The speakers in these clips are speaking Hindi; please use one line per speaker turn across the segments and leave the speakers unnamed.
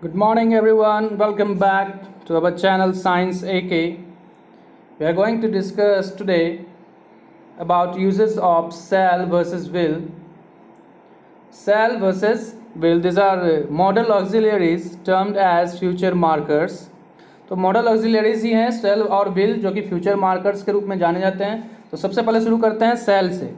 Good morning, everyone. Welcome back to our channel Science AK. We are going to discuss today about uses of shall versus will. Shall versus will. These are modal auxiliaries termed as future markers. तो मॉडल ऑक्सिलरीज ही हैं shall और will, जो कि फ्यूचर मार्कर्स के रूप में जाने जाते हैं। तो सबसे पहले शुरू करते हैं shall से।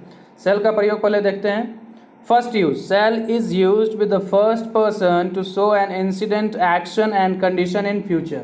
shall का प्रयोग पहले देखते हैं। First use, shall is used with the first person to show an incident, action and condition in future।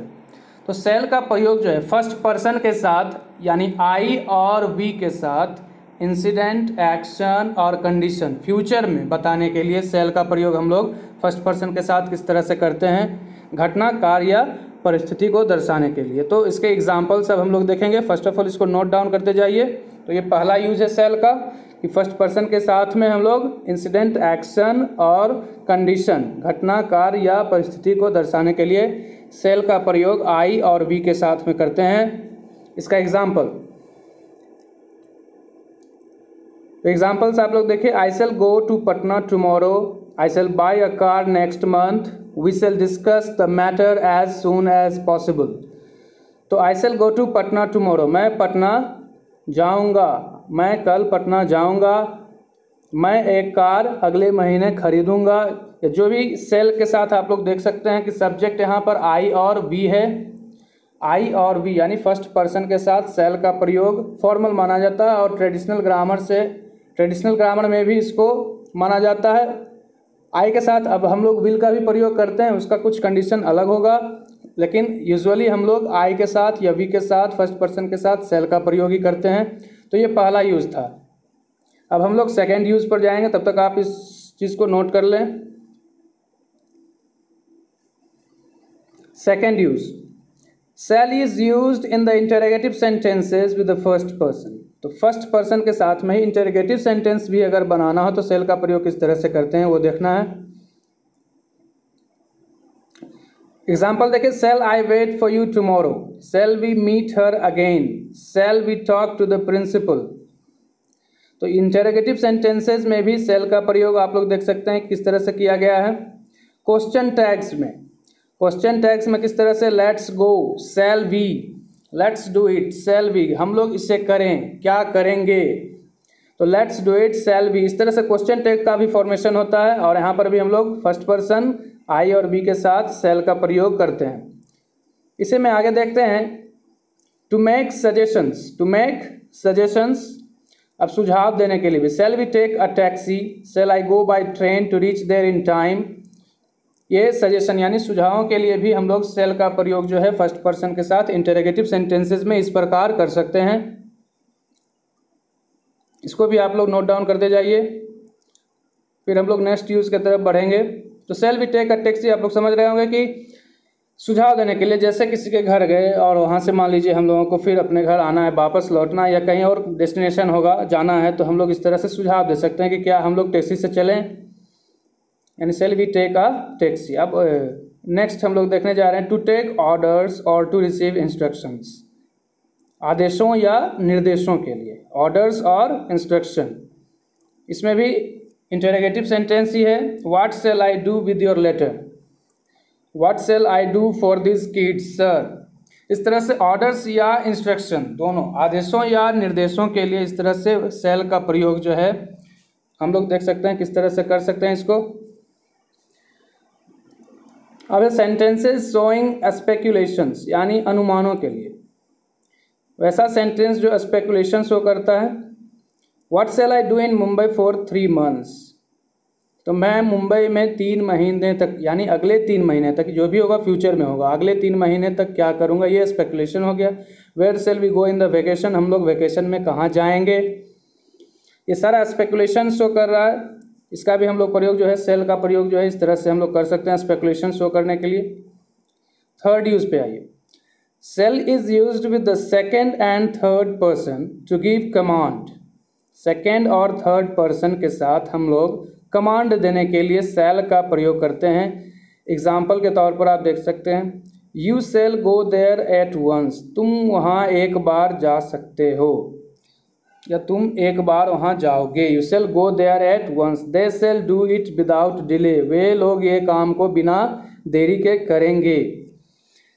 तो shall का प्रयोग जो है फर्स्ट पर्सन के साथ यानी I और we के साथ इंसिडेंट, एक्शन और कंडीशन फ्यूचर में बताने के लिए shall का प्रयोग हम लोग फर्स्ट पर्सन के साथ किस तरह से करते हैं, घटना, कार्य या परिस्थिति को दर्शाने के लिए। तो इसके एग्जाम्पल्स अब हम लोग देखेंगे। फर्स्ट ऑफ ऑल इसको नोट डाउन करते जाइए। तो ये पहला यूज है shall का कि फर्स्ट पर्सन के साथ में हम लोग इंसिडेंट, एक्शन और कंडीशन, घटना, कार्य या परिस्थिति को दर्शाने के लिए shall का प्रयोग I और we के साथ में करते हैं। इसका एग्जाम्पल्स आप लोग देखिए। I shall go to Patna tomorrow, I shall buy a car next month, we shall discuss the matter as soon as possible। तो I shall go to Patna tomorrow, मैं पटना जाऊंगा, मैं कल पटना जाऊंगा, मैं एक कार अगले महीने खरीदूंगा। जो भी shall के साथ आप लोग देख सकते हैं कि सब्जेक्ट यहाँ पर I और we है। I और we यानी फर्स्ट पर्सन के साथ shall का प्रयोग फॉर्मल माना जाता है और ट्रेडिशनल ग्रामर में भी इसको माना जाता है। I के साथ अब हम लोग will का भी प्रयोग करते हैं, उसका कुछ कंडीशन अलग होगा, लेकिन यूजुअली हम लोग I के साथ या we के साथ फर्स्ट पर्सन के साथ shall का प्रयोग ही करते हैं। तो ये पहला यूज़ था। अब हम लोग सेकेंड यूज़ पर जाएंगे, तब तक आप इस चीज़ को नोट कर लें। Second use, shall is used in the interrogative sentences with the first person। तो फर्स्ट पर्सन के साथ में ही इंटरोगेटिव सेंटेंस भी अगर बनाना हो तो shall का प्रयोग किस तरह से करते हैं वो देखना है। एग्जाम्पल देखिए, shall I wait for you tomorrow, shall we meet her again, shall we talk to the principal। तो इंटरोगेटिव सेंटेंसेस में भी shall का प्रयोग आप लोग देख सकते हैं किस तरह से किया गया है। क्वेश्चन टैग्स में किस तरह से, let's go, shall we, let's do it, shall we, हम लोग इसे करें, क्या करेंगे। तो let's do it, shall we, इस तरह से क्वेश्चन टैग का भी फॉर्मेशन होता है। और यहाँ पर भी हम लोग फर्स्ट पर्सन I और we के साथ shall का प्रयोग करते हैं। इसे में आगे देखते हैं। टू मेक सजेशंस, अब सुझाव देने के लिए भी, shall we take a taxi, shall I go by train to reach there in time। ये सजेशन यानी सुझावों के लिए भी हम लोग shall का प्रयोग जो है फर्स्ट पर्सन के साथ इंटरोगेटिव सेंटेंसेस में इस प्रकार कर सकते हैं। इसको भी आप लोग नोट डाउन करते जाइए, फिर हम लोग नेक्स्ट यूज़ की तरफ बढ़ेंगे। तो shall we take a taxi, आप लोग समझ रहे होंगे कि सुझाव देने के लिए, जैसे किसी के घर गए और वहाँ से मान लीजिए हम लोगों को फिर अपने घर आना है, वापस लौटना है या कहीं और डेस्टिनेशन होगा, जाना है, तो हम लोग इस तरह से सुझाव दे सकते हैं कि क्या हम लोग टैक्सी से चलें, यानी shall we take a taxi। अब नेक्स्ट हम लोग देखने जा रहे हैं टू टेक ऑर्डर्स और टू रिसीव इंस्ट्रक्शंस, आदेशों या निर्देशों के लिए, ऑर्डर्स और इंस्ट्रक्शन। इसमें भी इंटरोगेटिव सेंटेंस ही है। What shall I do with your letter, what shall I do for these kids sir। इस तरह से ऑर्डर्स या इंस्ट्रक्शन दोनों, आदेशों या निर्देशों के लिए इस तरह से shall का प्रयोग जो है हम लोग देख सकते हैं किस तरह से कर सकते हैं इसको। अब सेंटेंसेस शोइंग स्पेकुलेशंस यानी अनुमानों के लिए, वैसा सेंटेंस जो स्पेकुलेशन शो करता है। What shall I do in Mumbai for 3 months, तो मैं मुंबई में 3 महीने तक यानी अगले 3 महीने तक, जो भी होगा फ्यूचर में होगा, अगले 3 महीने तक क्या करूँगा, ये स्पेकुलेशन हो गया। Where shall we go in the vacation, हम लोग वेकेशन में कहाँ जाएंगे, ये सारा स्पेकुलेशन शो कर रहा है। इसका भी हम लोग प्रयोग जो है shall का प्रयोग जो है इस तरह से हम लोग कर सकते हैं स्पेकुलेशन शो करने के लिए। थर्ड यूज पे आइए। shall is used with the second and third person to give command। Second और थर्ड पर्सन के साथ हम लोग कमांड देने के लिए shall का प्रयोग करते हैं। एग्जाम्पल के तौर पर आप देख सकते हैं, you shall go there at once, तुम वहाँ एक बार जा सकते हो या तुम एक बार वहाँ जाओगे। You shall go there at once, they shall do it without delay, वे लोग ये काम को बिना देरी के करेंगे।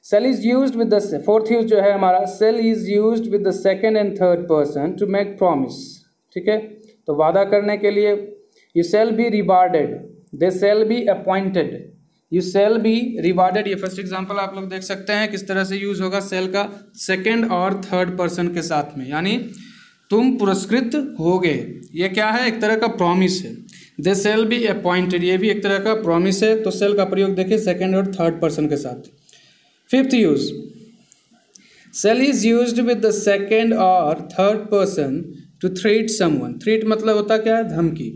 Shall is used with the fourth use जो है हमारा, shall is used with the second and third person to make promise. ठीक है, तो वादा करने के लिए you shall be rewarded, they shall be appointed, you shall be rewarded. ये फर्स्ट एग्जांपल आप लोग देख सकते हैं किस तरह से यूज होगा सेल का सेकेंड और थर्ड पर्सन के साथ में, यानी तुम पुरस्कृत होगे। ये क्या है, एक तरह का प्रॉमिस है। दे सेल बी अपॉइंटेड, ये भी एक तरह का प्रॉमिस है। तो सेल का प्रयोग देखिए सेकेंड और थर्ड पर्सन के साथ। Fifth use, shall is used with the second और third person to threat someone. Threat मतलब होता क्या है, धमकी।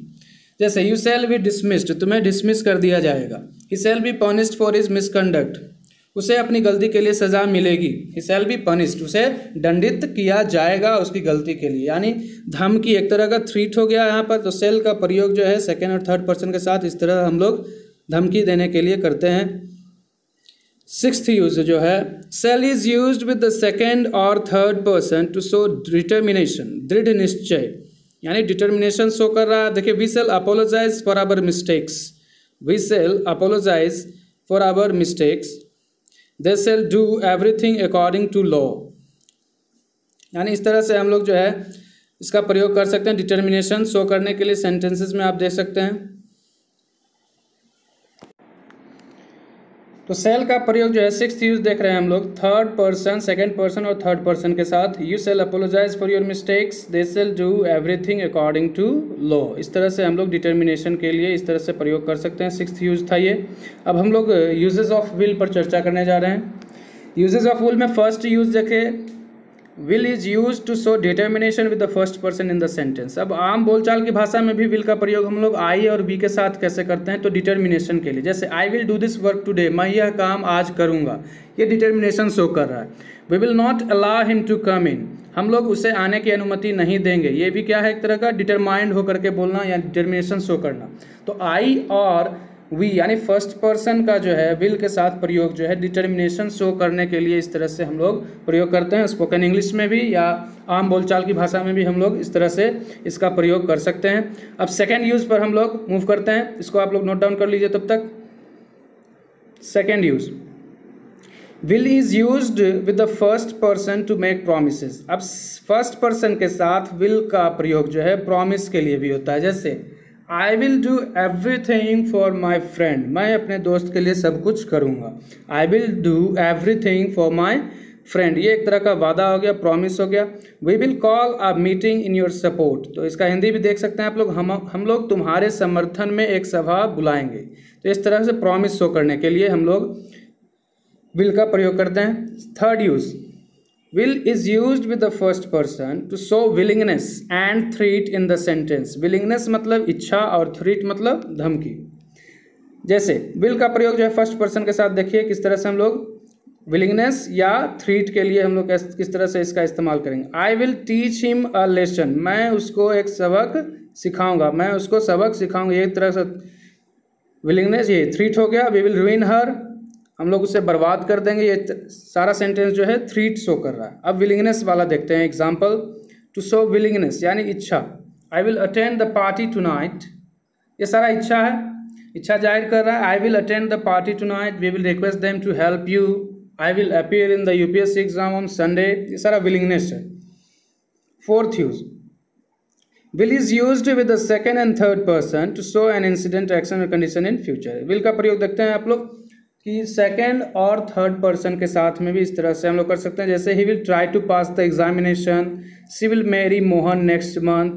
जैसे यू सेल बी डिसमिस्ड, तुम्हें डिसमिस कर दिया जाएगा। He shall be punished for his misconduct, उसे अपनी गलती के लिए सजा मिलेगी। ही सेल बी पनिश्ड, उसे दंडित किया जाएगा उसकी गलती के लिए, यानी धमकी एक तरह का थ्रेट हो गया यहाँ पर। तो सेल का प्रयोग जो है सेकेंड और थर्ड पर्सन के साथ इस तरह हम लोग धमकी देने के लिए करते हैं। सिक्स्थ यूज जो है, shall is used with the second और third person to show determination, दृढ़ निश्चय, यानी डिटर्मिनेशन शो कर रहा है। देखिए, we shall apologise for our mistakes, we shall apologise for our mistakes, they shall do everything according to law. यानी इस तरह से हम लोग जो है इसका प्रयोग कर सकते हैं डिटर्मिनेशन शो करने के लिए। सेंटेंसेस में आप देख सकते हैं। तो सेल का प्रयोग जो है सिक्स्थ यूज देख रहे हैं हम लोग, थर्ड पर्सन, सेकंड पर्सन और थर्ड पर्सन के साथ। You shall apologise for your mistakes, they shall do everything according to law. इस तरह से हम लोग डिटर्मिनेशन के लिए इस तरह से प्रयोग कर सकते हैं। सिक्स्थ यूज था ये। अब हम लोग यूजेस ऑफ विल पर चर्चा करने जा रहे हैं। यूजेस ऑफ विल में फर्स्ट यूज देखे, will is use to show determination with the first person in the sentence. अब आम बोलचाल की भाषा में भी विल का प्रयोग हम लोग आई और बी के साथ कैसे करते हैं, तो डिटर्मिनेशन के लिए। जैसे I will do this work today, मैं यह काम आज करूंगा, ये डिटर्मिनेशन शो कर रहा है। We will not allow him to come in, हम लोग उसे आने की अनुमति नहीं देंगे। ये भी क्या है, एक तरह का डिटरमाइंड होकर के बोलना या डिटर्मिनेशन शो करना। तो आई और वी यानी फर्स्ट पर्सन का जो है विल के साथ प्रयोग जो है डिटर्मिनेशन शो करने के लिए इस तरह से हम लोग प्रयोग करते हैं। स्पोकन इंग्लिश में भी या आम बोलचाल की भाषा में भी हम लोग इस तरह से इसका प्रयोग कर सकते हैं। अब सेकेंड यूज पर हम लोग मूव करते हैं, इसको आप लोग नोट डाउन कर लीजिए तब तक। Second use, will is used with the first person to make promises. अब फर्स्ट पर्सन के साथ विल का प्रयोग जो है प्रॉमिस के लिए भी होता है। जैसे I will do everything for my friend, मैं अपने दोस्त के लिए सब कुछ करूँगा। I will do everything for my friend, ये एक तरह का वादा हो गया, प्रॉमिस हो गया। We will call a meeting in your support, तो इसका हिंदी भी देख सकते हैं आप लोग, हम लोग तुम्हारे समर्थन में एक सभा बुलाएंगे। तो इस तरह से प्रॉमिस शो करने के लिए हम लोग विल का प्रयोग करते हैं। Third use, will is used with the first person to show willingness and threat in the sentence. Willingness मतलब इच्छा और थ्रेट मतलब धमकी। जैसे विल का प्रयोग जो है फर्स्ट पर्सन के साथ देखिए किस तरह से हम लोग विलिंगनेस या थ्रेट के लिए हम लोग किस तरह से इसका इस्तेमाल करेंगे। I will teach him a lesson, मैं उसको एक सबक सिखाऊंगा, मैं उसको सबक सिखाऊंगा। ये एक तरह से विलिंगनेस, ये थ्रेट हो गया। वी विल रूइन हर, हम लोग उसे बर्बाद कर देंगे। ये सारा सेंटेंस जो है थ्रेट शो कर रहा है। अब विलिंगनेस वाला देखते हैं एग्जाम्पल। टू शो विलिंगनेस यानी इच्छा, I will attend the party tonight, ये सारा इच्छा है, इच्छा जाहिर कर रहा है। I will attend the party tonight, we will request them to help you, I will appear in the UPSC exam on Sunday, ये सारा विलिंगनेस है। Fourth use, will is used with the second and third person to show an incident, action और कंडीशन इन फ्यूचर। विल का प्रयोग देखते हैं आप लोग कि सेकेंड और थर्ड पर्सन के साथ में भी इस तरह से हम लोग कर सकते हैं। जैसे he will try to pass the examination, she will marry Mohan next month,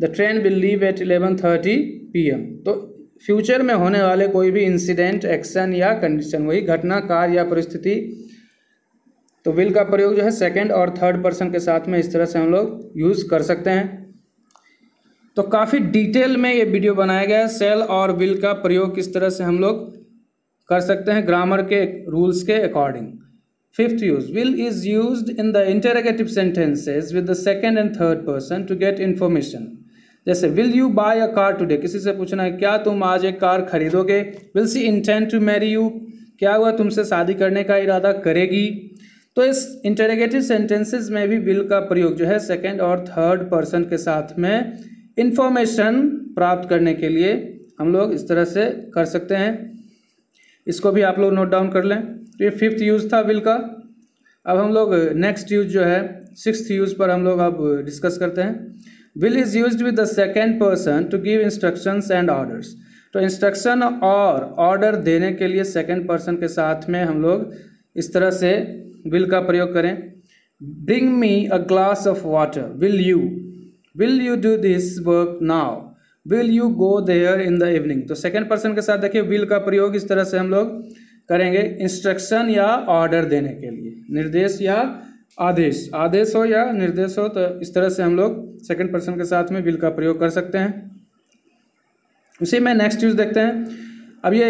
the train will leave at 11:30 PM। तो फ्यूचर में होने वाले कोई भी इंसिडेंट, एक्शन या कंडीशन, वही घटना, कार्य या परिस्थिति, तो विल का प्रयोग जो है सेकेंड और थर्ड पर्सन के साथ में इस तरह से हम लोग यूज़ कर सकते हैं। तो काफ़ी डिटेल में ये वीडियो बनाया गया है, सेल और विल का प्रयोग किस तरह से हम लोग कर सकते हैं ग्रामर के रूल्स के according. Fifth use, will is used in the interrogative sentences with the second and third person to get information. जैसे will you buy a car today, किसी से पूछना है क्या तुम आज एक कार खरीदोगे। Will she intend to marry you, क्या हुआ तुमसे शादी करने का इरादा करेगी। तो इस इंटरोगेटिव सेंटेंसेस में भी विल का प्रयोग जो है सेकेंड और थर्ड पर्सन के साथ में इंफॉर्मेशन प्राप्त करने के लिए हम लोग इस तरह से कर सकते हैं। इसको भी आप लोग नोट डाउन कर लें। तो ये 5th यूज़ था विल का। अब हम लोग नेक्स्ट यूज़ जो है 6th यूज़ पर हम लोग अब डिस्कस करते हैं। Will is used with the second person to give instructions and orders. तो इंस्ट्रक्शन और ऑर्डर देने के लिए सेकेंड पर्सन के साथ में हम लोग इस तरह से विल का प्रयोग करें। Bring me a glass of water, will you do this work now, will you go there in the evening. तो सेकेंड पर्सन के साथ देखिए विल का प्रयोग इस तरह से हम लोग करेंगे इंस्ट्रक्शन या ऑर्डर देने के लिए, निर्देश या आदेश, आदेश हो या निर्देश हो, तो इस तरह से हम लोग सेकेंड पर्सन के साथ में विल का प्रयोग कर सकते हैं। उसी में नेक्स्ट यूज देखते हैं। अब ये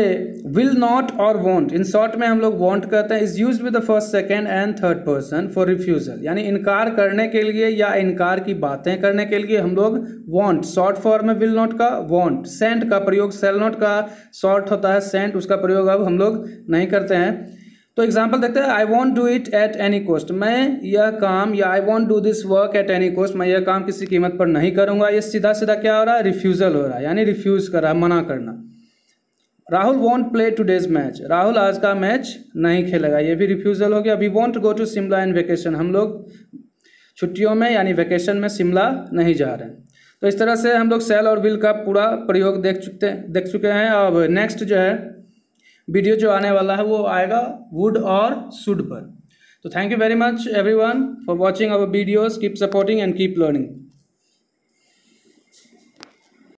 विल नॉट और वॉन्ट, इन शॉर्ट में हम लोग वॉन्ट कहते हैं, is used with the first second and third person for refusal. यानी इनकार करने के लिए या इनकार की बातें करने के लिए हम लोग वॉन्ट, शॉर्ट फॉर्म में विल नॉट का वॉन्ट। सेंट का प्रयोग, सेल नॉट का शॉर्ट होता है सेंट, उसका प्रयोग अब हम लोग नहीं करते हैं। तो एग्जाम्पल देखते हैं। I want do it at any cost, मैं यह काम, या I want do this work at any cost, मैं यह काम किसी कीमत पर नहीं करूंगा। ये सीधा सीधा क्या हो रहा है, रिफ्यूजल हो रहा है, यानी रिफ्यूज कर रहा है, मना करना। Rahul want play today's match, Rahul आज का मैच नहीं खेलेगा, ये भी रिफ्यूजल हो गया। We won't go to Shimla in vacation, हम लोग छुट्टियों में यानी वेकेशन में शिमला नहीं जा रहे हैं। तो इस तरह से हम लोग सेल और विल का पूरा प्रयोग देख चुके हैं। अब नेक्स्ट जो है वीडियो जो आने वाला है वो आएगा वुड और शुड पर। तो thank you very much everyone for watching our videos, keep supporting and keep learning.